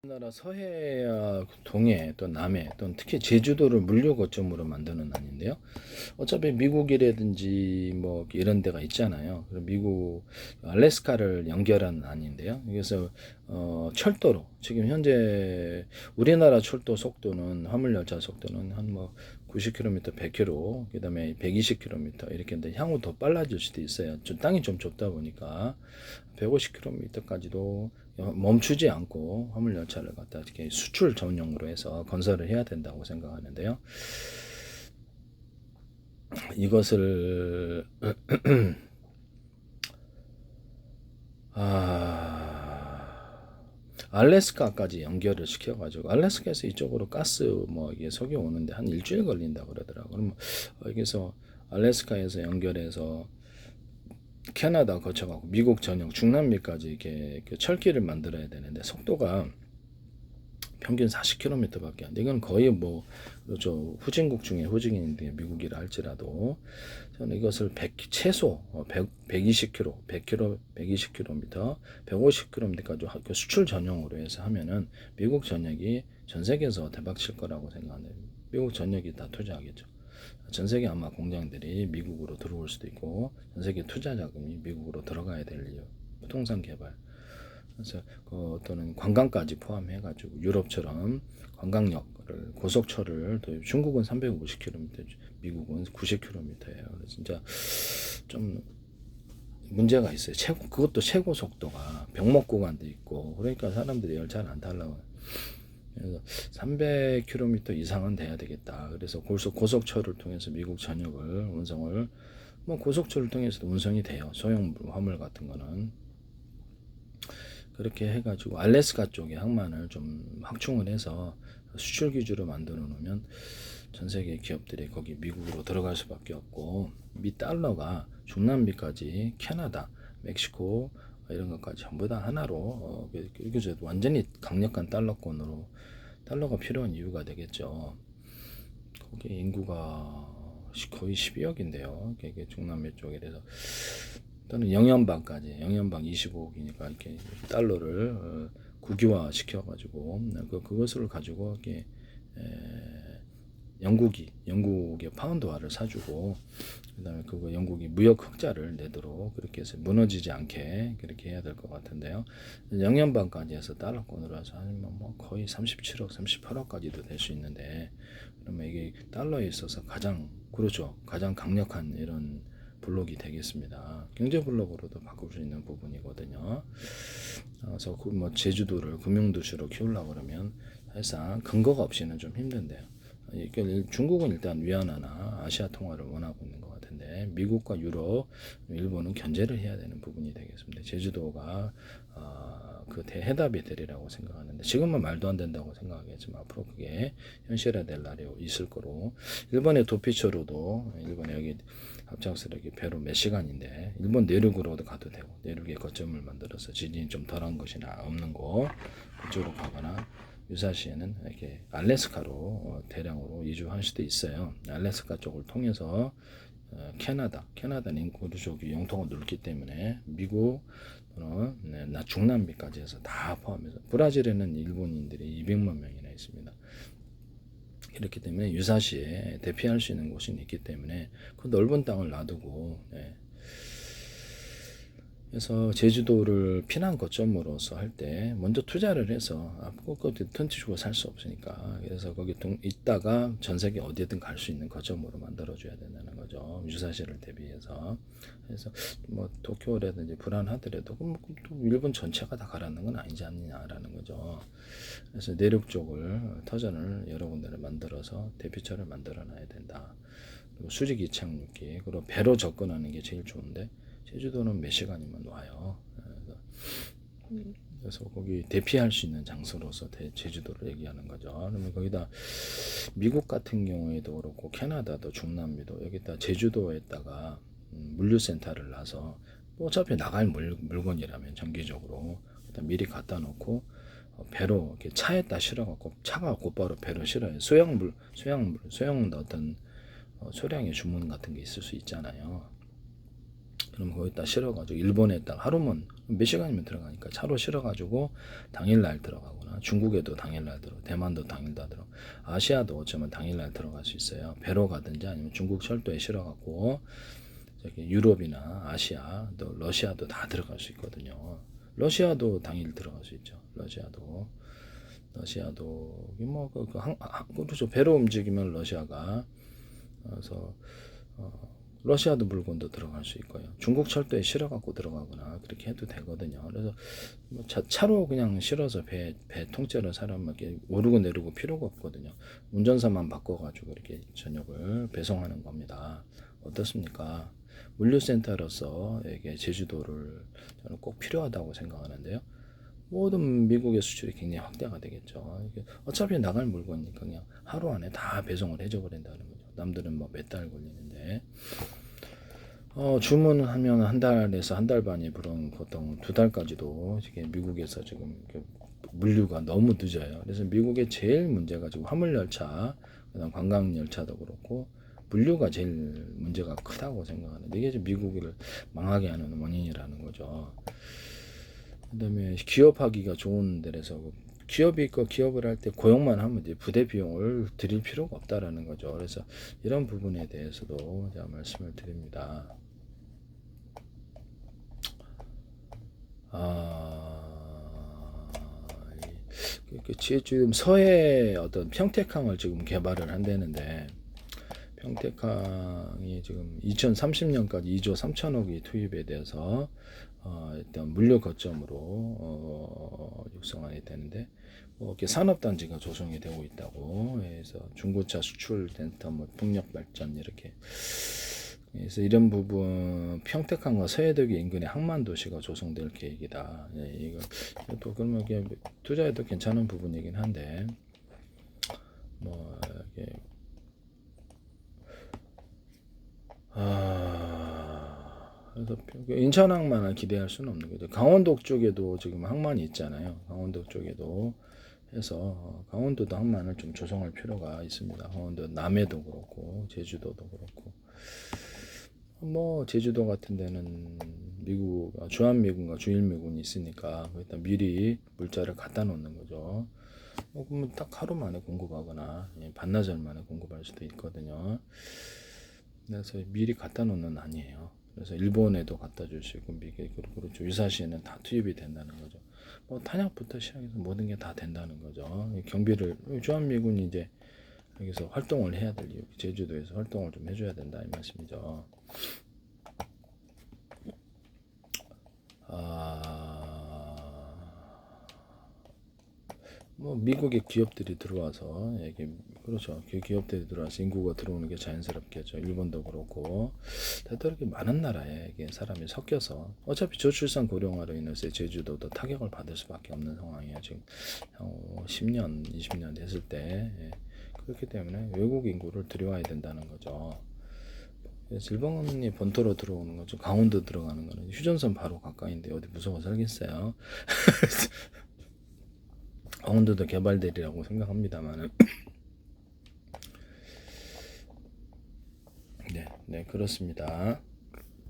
우리나라 서해와 동해 또 남해 또는 특히 제주도를 물류 거점으로 만드는 안인데요. 어차피 미국이라든지 뭐 이런 데가 있잖아요. 그럼 미국 알래스카를 연결하는 안인데요. 그래서 철도로 지금 현재 우리나라 철도 속도는 화물 열차 속도는 한 뭐 90km, 100km, 그다음에 120km 이렇게 인데 향후 더 빨라질 수도 있어요. 좀 땅이 좀 좁다 보니까 150km까지도 멈추지 않고 화물 열차를 갖다 이렇게 수출 전용으로 해서 건설을 해야 된다고 생각하는데요. 이것을 알래스카까지 연결을 시켜가지고 알래스카에서 이쪽으로 가스 뭐 이게 석유 오는데 한 일주일 걸린다 그러더라고요. 그럼 여기서 알래스카에서 연결해서 캐나다 거쳐가고 미국 전역 중남미까지 이렇게 철길을 만들어야 되는데 속도가 평균 40km밖에 안 돼. 이건 거의 뭐 그렇죠. 후진국 중에 후진인데 미국이라 할지라도 저는 이것을 최소 120km, 100km, 120km, 150km까지 수출 전용으로 해서 하면은 미국 전역이 전 세계에서 대박 칠 거라고 생각하는데 미국 전역이 다 투자하겠죠. 전 세계 아마 공장들이 미국으로 들어올 수도 있고 전 세계 투자 자금이 미국으로 들어가야 될 이유. 부동산 개발. 그래서 또는 관광까지 포함해가지고 유럽처럼 관광역을 고속철을 도입. 중국은 350km, 미국은 90km예요. 그래서 진짜 좀 문제가 있어요. 그것도 최고 속도가 병목 구간도 있고 그러니까 사람들이 열차를 안 타려고. 그래서 300km 이상은 돼야 되겠다. 그래서 고속철을 통해서 미국 전역을 운송을 뭐 고속철을 통해서도 운송이 돼요. 소형 화물 같은 거는 그렇게 해가지고 알래스카 쪽에 항만을 좀 확충을 해서 수출 기주로 만들어 놓으면 전 세계 기업들이 거기 미국으로 들어갈 수밖에 없고 미 달러가 중남미까지 캐나다, 멕시코 이런 것까지 전부 다 하나로 이렇게 완전히 강력한 달러권으로 달러가 필요한 이유가 되겠죠. 거기 인구가 거의 12억인데요. 이게 중남미 쪽에 대해서 또는 영연방까지 영연방 25억이니까 이렇게 달러를 국유화 시켜가지고 그것을 가지고 이렇게 영국의 파운드화를 사주고 그다음에 그거 영국이 무역 흑자를 내도록 그렇게 해서 무너지지 않게 그렇게 해야 될 것 같은데요. 영연방까지 해서 달러권으로 해서 하면 뭐 거의 37억, 38억까지도 될 수 있는데 그러면 이게 달러에 있어서 그렇죠. 가장 강력한 이런 블록이 되겠습니다. 경제 블록으로도 바꿀 수 있는 부분이거든요. 그래서 뭐 제주도를 금융도시로 키우려고 그러면 사실상 근거가 없이는 좀 힘든데요. 중국은 일단 위안화나 아시아 통화를 원하고 있는 것 같은데 미국과 유럽, 일본은 견제를 해야 되는 부분이 되겠습니다. 제주도가 그 대해답이 되리라고 생각하는데 지금은 말도 안 된다고 생각하겠지만 앞으로 그게 현실화될 날이 있을 거로 일본의 도피처로도 일본 여기 갑작스럽게 배로 몇 시간인데 일본 내륙으로도 가도 되고 내륙에 거점을 만들어서 지진이 좀 덜한 것이나 없는 곳 그쪽으로 가거나 유사시에는 이렇게 알래스카로 대량으로 이주할 수도 있어요. 알래스카 쪽을 통해서 캐나다는 그쪽이 영통을 넓기 때문에 미국 또는 중남미까지 해서 다 포함해서 브라질에는 일본인들이 200만 명이나 있습니다. 그렇기 때문에 유사시에 대피할 수 있는 곳이 있기 때문에 그 넓은 땅을 놔두고 그래서 제주도를 피난 거점으로서 할 때 먼저 투자를 해서 그것도 턴치 주고 살 수 없으니까 그래서 거기 있다가 전 세계 어디든 갈 수 있는 거점으로 만들어줘야 된다는 거죠. 유사시를 대비해서. 그래서 뭐 도쿄라든지 불안하더라도 또 일본 전체가 다 가라는 건 아니지 않느냐라는 거죠. 그래서 내륙 쪽을 터전을 여러 군데를 만들어서 대피처를 만들어 놔야 된다. 그리고 수직 이착륙기 그리고 배로 접근하는 게 제일 좋은데 제주도는 몇 시간이면 와요. 그래서 거기 대피할 수 있는 장소로서 제주도를 얘기하는 거죠. 그러면 거기다 미국 같은 경우에도 그렇고 캐나다도 중남미도 여기다 제주도에다가 물류센터를 놔서 어차피 나갈 물건이라면 정기적으로 미리 갖다 놓고 배로 이렇게 차에다 실어갖고 차가 곧바로 배로 실어요. 소형 어떤 소량의 주문 같은 게 있을 수 있잖아요. 그럼 거기다 실어가지고 일본에다가 하루면 몇 시간이면 들어가니까 차로 실어가지고 당일날 들어가거나 중국에도 당일날 들어, 대만도 당일날 들어, 아시아도 어쩌면 당일날 들어갈 수 있어요. 배로 가든지 아니면 중국 철도에 실어갖고 저기 유럽이나 아시아, 또 러시아도 다 들어갈 수 있거든요. 러시아도 당일 들어갈 수 있죠. 러시아도 그렇죠. 배로 움직이면 러시아가 그래서 러시아도 물건도 들어갈 수 있고요. 중국 철도에 실어갖고 들어가거나 그렇게 해도 되거든요. 그래서 뭐 차로 그냥 실어서 배 통째로 사람 이렇게 오르고 내리고 필요가 없거든요. 운전사만 바꿔가지고 이렇게 저녁을 배송하는 겁니다. 어떻습니까? 물류센터로서 이게 제주도를 저는 꼭 필요하다고 생각하는데요. 모든 미국의 수출이 굉장히 확대가 되겠죠. 어차피 나갈 물건이니까 그냥 하루 안에 다 배송을 해줘 버린다는 거죠. 남들은 뭐 몇 달 걸리는데 주문하면 한 달에서 한 달 반이 부른 보통 두 달까지도 이게 미국에서 지금 물류가 너무 늦어요. 그래서 미국의 제일 문제가 지금 화물 열차, 그다음 관광 열차도 그렇고 물류가 제일 문제가 크다고 생각하는데 이게 지금 미국을 망하게 하는 원인이라는 거죠. 그다음에 기업하기가 좋은 데에서 기업이 있고 기업을 할 때 고용만 하면 이제 부대 비용을 드릴 필요가 없다라는 거죠. 그래서 이런 부분에 대해서도 제가 말씀을 드립니다. 지금 서해 어떤 평택항을 지금 개발을 한다는데 평택항이 지금 2030년까지 2조 3천억이 투입에 대해서 일단 물류 거점으로 육성하게 되는데 이렇게 산업단지가 조성이 되고 있다고 해서 중고차 수출 센터, 뭐 풍력 발전 이렇게 그래서 이런 부분 평택항과 서해대교 인근에 항만 도시가 조성될 계획이다. 이거 또 그러면 투자해도 괜찮은 부분이긴 한데 뭐 이게 그래서 인천항만을 기대할 수는 없는 거죠. 강원도 쪽에도 지금 항만이 있잖아요. 강원도 쪽에도 해서 강원도도 항만을 좀 조성할 필요가 있습니다. 강원도 남해도 그렇고 제주도도 그렇고 뭐 제주도 같은 데는 미국 주한미군과 주일미군이 있으니까 일단 미리 물자를 갖다 놓는 거죠. 그러면 딱 하루 만에 공급하거나 반나절 만에 공급할 수도 있거든요. 그래서 미리 갖다 놓는 아니에요. 그래서 일본에도 갖다 줄 수 있고 미국 그렇죠. 유사시에는 다 투입이 된다는 거죠. 뭐 탄약부터 시작해서 모든 게 다 된다는 거죠. 경비를 주한미군이 이제 여기서 활동을 해야 될 이유, 제주도에서 활동을 좀 해줘야 된다 이 말씀이죠. 뭐 미국의 기업들이 들어와서 이게 그렇죠. 기업들이 들어와서 인구가 들어오는 게 자연스럽겠죠. 일본도 그렇고 대체로 이렇게 많은 나라에 이게 사람이 섞여서 어차피 저출산 고령화로 인해서 제주도도 타격을 받을 수밖에 없는 상황이에요. 지금 10년, 20년 됐을 때 그렇기 때문에 외국 인구를 들여와야 된다는 거죠. 그래서 일본이 본토로 들어오는 거죠. 강원도 들어가는 거는 휴전선 바로 가까이인데 어디 무서워 살겠어요. 강원도도 개발되리라고 생각합니다만 네, 그렇습니다.